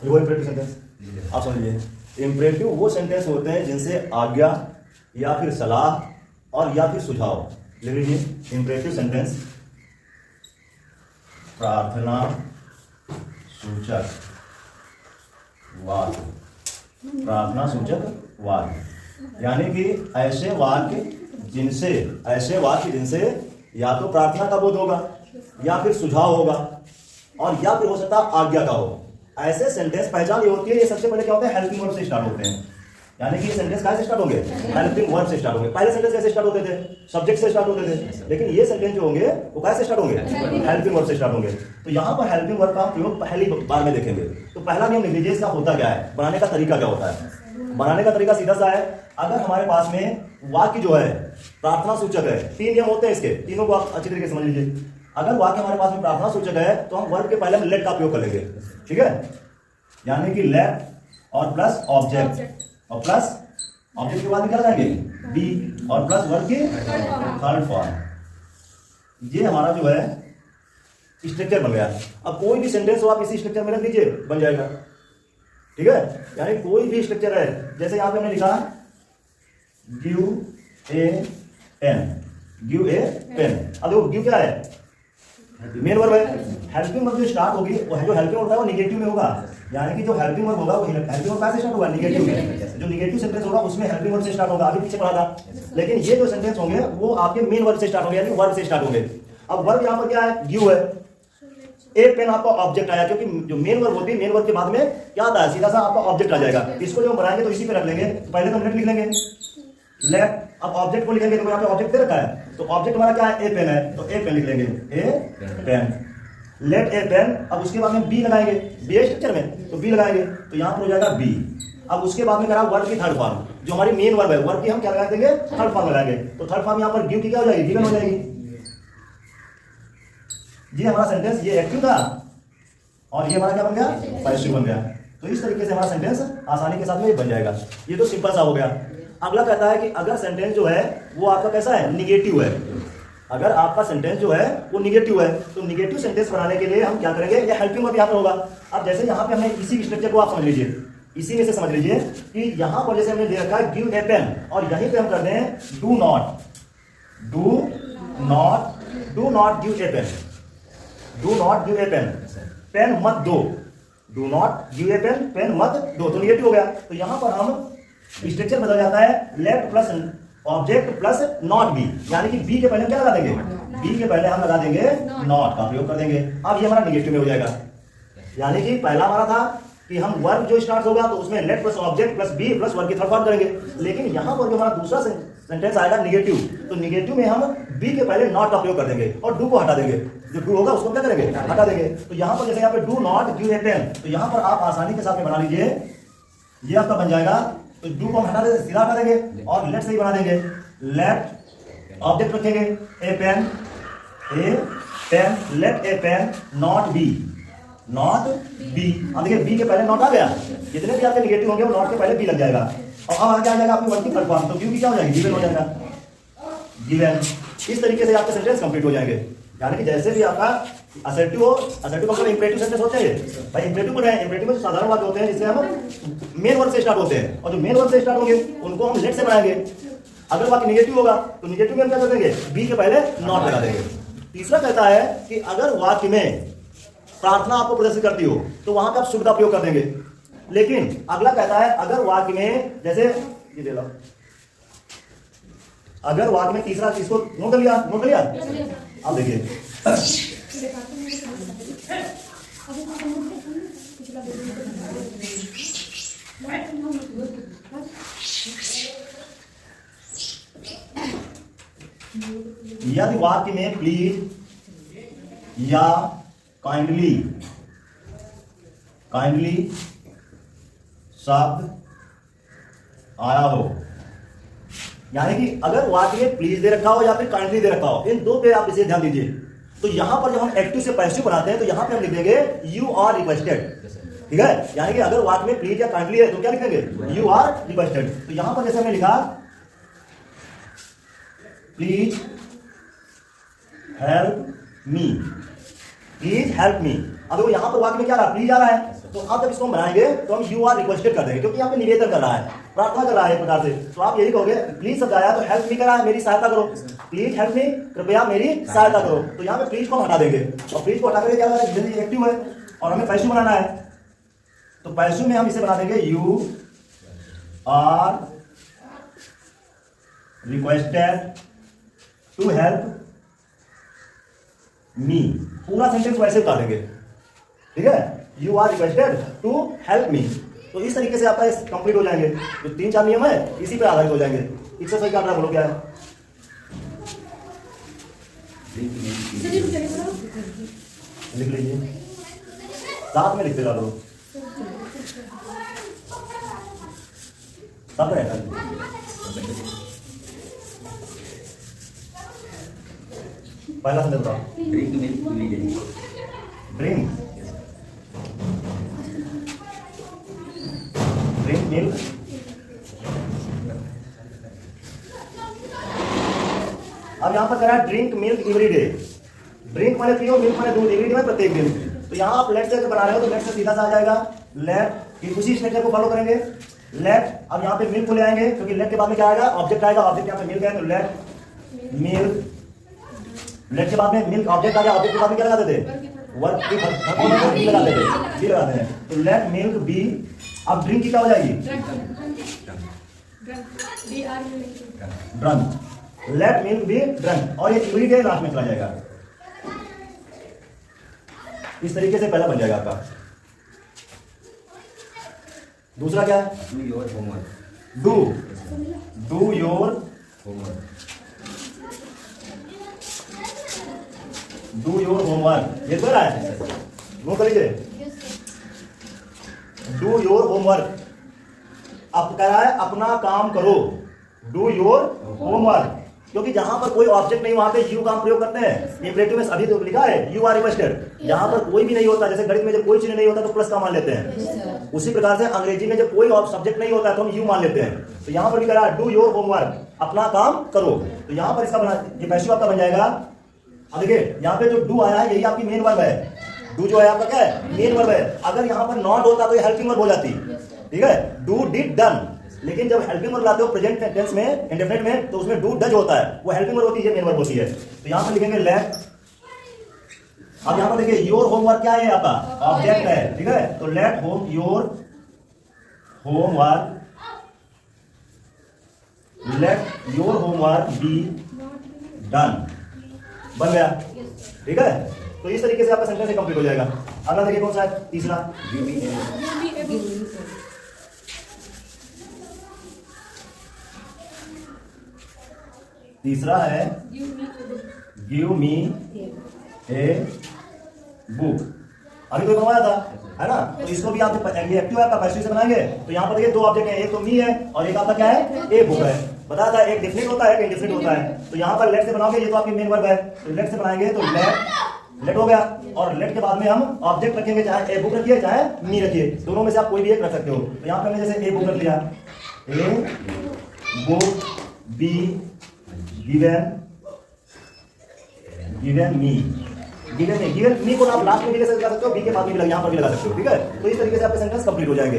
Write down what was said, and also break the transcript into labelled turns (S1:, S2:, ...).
S1: वो imperative sentence आप समझिए। इम्परेटिव वो सेंटेंस होते हैं जिनसे आज्ञा या फिर सलाह और या फिर सुझाव, लिख लीजिए इम्परेटिव सेंटेंस प्रार्थना सूचक वाक्य, प्रार्थना सूचक वाक्य, यानी कि ऐसे वाक्य जिनसे या तो प्रार्थना का बोध होगा या फिर सुझाव होगा और या फिर हो सकता है आज्ञा का हो। ऐसे सेंटेंस पहचान ये होती है, ये सबसे पहले क्या होते हैं, हेल्पिंग वर्ब से स्टार्ट होते हैं। यानी कि ये सेंटेंस कहाँ से स्टार्ट होंगे, हेल्पिंग वर्ब से स्टार्ट होंगे। पहले सेंटेंस कैसे स्टार्ट होते थे, सब्जेक्ट से स्टार्ट होते थे, लेकिन ये सेंटेंस जो होंगे वो कैसे स्टार्ट होंगे, हेल्पिंग वर्ब से स्टार्ट होंगे। तो यहाँ पर हेल्पिंग वर्ब का प्रयोग पहली बार में देखेंगे। तो पहला नियम लिख लीजिए, इसका होता क्या है, बनाने का तरीका क्या होता है। बनाने का तरीका सीधा सा है, अगर हमारे पास में वाक्य जो है प्रार्थना सूचक है, 3 नियम होते हैं इसके, तीनों को आप अच्छी तरीके से समझ लीजिए। अगर वाक्य हमारे पास में प्रार्थना सूचक है तो हम वर्ब के पहले हम लेट का उपयोग कर लेंगे, ठीक है। यानी कि लेट और प्लस ऑब्जेक्ट और प्लस ऑब्जेक्ट के बाद में क्या लगाएंगे, बी और प्लस वर्ब की थर्ड फॉर्म। ये हमारा जो है स्ट्रक्चर बन गया। अब कोई भी सेंटेंस हो आप इसी स्ट्रक्चर में रख दीजिए, बन जाएगा, ठीक है। यानी कोई भी स्ट्रक्चर है, जैसे यहां पे हमने लिखा give a pen, give a pen. अब देखो गिव क्या है, मेन वर्ब है। हेल्पिंग वर्ब जो स्टार्ट होगी वो जो हेल्पिंग वर्ब है वो निगेटिव में होगा। यानी कि जो हेल्पिंग वर्ब होगा वो हेल्पिंग वर्ब कैसे स्टार्ट होगा, निगेटिव में। जो निगेटिव सेंटेंस होगा उसमें हेल्पिंग वर्ब से स्टार्ट होगा, आगे पीछे पढ़ा था। लेकिन ये जो सेंटेंस होंगे वो आपके मेन वर्ब से स्टार्ट होंगे, यानी वर्ब से स्टार्ट होंगे। अब वर्ब यहाँ पर क्या है, गिव है। ए पेन आपका ऑब्जेक्ट आया, क्योंकि जो मेन वर्ब होती है, मेन वर्ब के बाद में क्या आता है, सीधा सा आपका ऑब्जेक्ट आ जाएगा। इसको जो हम बनाएंगे तो इसी पे रख लेंगे। पहले तो लेट लिख लेंगे, लेट। अब ऑब्जेक्ट को लिखेंगे तो यहाँ पे ऑब्जेक्ट दे रखा है, तो ऑब्जेक्ट हमारा क्या है, ए पेन है, तो ए पेन लिख लेंगे, ए पेन, लेट ए पेन। अब उसके बाद में बी लगाएंगे, बी स्ट्रक्चर में, तो बी लगाएंगे तो यहाँ पर हो जाएगा बी। अब उसके बाद में करा वर्ब की थर्ड फॉर्म, जो हमारी मेन वर्ब है, वर्ब की हम क्या लगा देंगे, थर्ड फॉर्म लगाएंगे। तो थर्ड फॉर्म यहाँ पर गिव की क्या हो जाएगी, गिवन हो जाएगी। ये हमारा सेंटेंस ये एक्टिव था और ये हमारा क्या बन गया, पैसिव बन गया। तो इस तरीके से हमारा सेंटेंस आसानी के साथ में ये बन जाएगा। ये तो सिंपल सा हो गया। अगला कहता है कि अगर सेंटेंस जो है वो आपका कैसा है, निगेटिव है। अगर आपका सेंटेंस जो है वो निगेटिव है तो निगेटिव सेंटेंस बनाने के लिए हम क्या करेंगे, ये हेल्पिंग वर्ब यहाँ पर होगा। अब जैसे यहाँ पे हमने इसी स्ट्रक्चर को आप समझ लीजिए, इसी में से समझ लीजिए कि यहाँ पर जैसे हमने दे रखा है गिव ए पेन, और यहीं पे हम कर दें do not give a pen, do not give a pen, pen मत दो, do not give a pen, pen मत दो, तो निगेटिव हो गया। तो यहां पर हम स्ट्रक्चर बदल जाता है, left plus object plus not be, यानी कि बी के पहले हम क्या लगा देंगे, बी के पहले हम लगा देंगे नॉट का प्रयोग कर देंगे। अब ये हमारा निगेटिव में हो जाएगा। यानी कि पहला हमारा था कि हम वर्ब जो स्टार्ट होगा तो उसमें let plus object plus be plus verb की थर्ड फॉर्म करेंगे। लेकिन यहां पर जो हमारा दूसरा सेंटेंस आएगा निगेटिव, तो निगेटिव में हम बी के पहले नॉट का प्रयोग कर देंगे और डू को हटा देंगे। जो डू होगा उसको क्या करेंगे, हटा देंगे। तो यहाँ पर जैसे यहाँ पे do not give a pen, तो यहाँ पर आप आसानी के साथ में बना लीजिए, ये आपका बन जाएगा। तो डू को हम हटा देंगे, सीधा हटा देंगे और लेट से ही बना देंगे। लेट ऑब्जेक्ट रखेंगे A pen, let A pen not B, not B. अब देखिए बी के पहले नॉट आ गया, जितने भी आपके निगेटिव होंगे वो नॉट के पहले बी लग जाएगा। और अब आगे आ जाएगा आपकी वर्ब की थर्ड फॉर्म, तो गिव की क्या हो जाएगी, गिवन हो जाएगा, गिवन। इस तरीके से आपके सेंटेंस कंप्लीट हो जाएंगे। यानी कि जैसे भी आपका असर्टिव हो, असर्टिव मतलब इंपरेटिव सेंटेंस होते हैं भाई, इंपरेटिव को है, इंपरेटिव में साधारण बात होते हैं जिससे हम मेन वर्ब से स्टार्ट होते हैं, और जो मेन वर्ब से स्टार्ट होंगे उनको हम लेट से बनाएंगे। अगर बाकी निगेटिव होगा तो निगेटिव में हम क्या कर देंगे, बी के पहले नॉट लगा देंगे। तीसरा कहता है कि अगर वाक्य में प्रार्थना आपको प्रदर्शित करती हो तो वहां का आप शुभ का प्रयोग कर देंगे। लेकिन अगला कहता है अगर वाक्य में, जैसे ये ले लो, अगर वाक्य में तीसरा, इसको नोट कर लिया, नोट कर लिया। अब देखिए यदि वाक्य में प्लीज या काइंडली शब्द आया हो, यानी कि अगर वाक्य में प्लीज दे रखा हो या फिर काइंडली दे रखा हो, इन दो पे आप इसे ध्यान दीजिए। तो यहां पर जब हम एक्टिव से पैसिव बनाते हैं तो यहां पे हम लिख देंगे यू आर रिक्वेस्टेड, ठीक है। यानी कि अगर वाक्य में प्लीज या काइंडली है तो क्या लिख देंगे, यू आर रिक्वेस्टेड। तो यहां पर जैसे हमने लिखा please help me, please help me. अब वो यहां पर वाक्य में क्या रहा, प्लीज आ रहा है, तो अब जब इसको हम बनाएंगे तो हम यू आर रिक्वेस्टेड कर देंगे, क्योंकि यहाँ पे निवेदन कर रहा है, प्रार्थना कर रहा है एक प्रकार से। तो आप यही कहोगे, प्लीज शब्द आया तो हेल्प मी करा है, मेरी सहायता करो, प्लीज हेल्प मी, कृपया मेरी सहायता करो। तो यहाँ पे प्लीज को हटा देंगे, और प्लीज को हटा करके क्या है, एक्टिव है और हमें पैसिव बनाना है। तो पैसिव में हम इसे बना देंगे you are requested to help me, पूरा सेंटेंस वैसे उतार देंगे, ठीक है। You are requested to help me. तो इस तरीके से आपका कंप्लीट हो जाएंगे। जो 3-4 नियम है इसी पे आधारित हो जाएंगे। इससे सही क्या बोलो क्या है, लिख लीजिए, साथ में लिखते डालो, सब रहेगा। पहला सेंटेंस बताओ, drink milk immediately, drink milk अब यहां पर कह रहा है drink milk every day. Drink माने पियो, मिल्क माने दूध, एवरी डे में प्रत्येक दिन। तो यहां आप लेट से बना रहे हो तो लेट से सीधा सा आ जाएगा लेट, उसी स्ट्रक्चर को फॉलो करेंगे। लेट, अब यहां पे मिल्क को ले आएंगे क्योंकि लेट के बाद में क्या आएगा, ऑब्जेक्ट आएगा, ऑब्जेक्ट यहां पे मिल्क है तो लेट मिल्क, लेट के बाद में मिल्क ऑब्जेक्ट आ गया, ऑब्जेक्ट के बाद में क्या लगाते थे, वर्क की लगाते थे, ये लगाते हैं। तो लेट मिल्क बी, अब ड्रिंक की क्या हो जाएगी, drunk, let milk be drunk, और ये एवरी डे लास्ट में चला जाएगा। इस तरीके से पहला बन जाएगा आपका। दूसरा क्या है, do your homework, do your homework, do your homework, ये तो रहा है, वो कर लीजिए, डू योर होमवर्क। अब कह रहा है अपना काम करो, डू योर होमवर्क, क्योंकि जहां पर कोई ऑब्जेक्ट नहीं वहां पे यू का हम प्रयोग करते हैं। इंपरेटिव में अभी तो लिखा है यू आर रिक्वेस्टेड। जहां पर कोई भी नहीं होता, जैसे गणित में जब कोई चीज नहीं होता तो प्लस का मान लेते हैं, उसी प्रकार से अंग्रेजी में जब कोई सब्जेक्ट नहीं होता तो हम यू मान लेते हैं। तो यहां पर भी कह रहा है डू योर होमवर्क, अपना काम करो। तो यहां पर इसका बना, ये पैसिव आपका बन जाएगा। अब देखिए यहाँ पे जो डू आया है यही आपकी मेन वर्ब है, डू जो है आपका क्या है, मेन वर्ब है। अगर यहाँ पर नॉट होता तो ये हेल्पिंग वर्ब हो जाती, ठीक है, डू डिड डन। लेकिन जब हेल्पिंग वर्ब लाते हो प्रेजेंट टेंस में, इंडेफिनिट में, तो उसमें डू डज होता है, वो हेल्पिंग वर्ब होती है, मेन वर्ब होती है। तो यहाँ पर लिखेंगे लेट। अब यहाँ पर देखिए योर होमवर्क क्या है, आपका ऑब्जेक्ट है, ठीक है। तो let home your homework, let your homework be done, बन गया, ठीक है। तो इस तरीके से आपका सेंटेंस कंप्लीट हो जाएगा। अगला देखिए कौन सा है, तीसरा, तीसरा है गिव मी ए बुक। अभी तो बनवाया था, है ना। तो इसको भी आप एक्टिव है, पैसिव से बनाएंगे। तो यहाँ पर देखिए दो ऑब्जेक्ट है, एक तो मी है और एक आपका क्या है, ए बुक है। बताया था एक डेफिनेट होता है, एक इंडेफिनिट होता है। तो यहाँ पर लेट से बनाओगे, ये तो आपकी मेन वर्ब है, तो लेट से बनाएंगे तो लेट हो गया। और लेट के बाद में हम ऑब्जेक्ट रखेंगे, चाहे ए बुक रखिए चाहे मी रखिए, दोनों में से आप कोई भी एक रख सकते हो। तो यहाँ पे हमने जैसे ए बुक रख लिया, a book be given me, given me को आप लास्ट में भी ले सकते हो, बी के बाद में भी यहाँ पर भी लगा सकते हो, ठीक है। तो इस तरीके से आपके सेंटेंस कंप्लीट हो जाएंगे।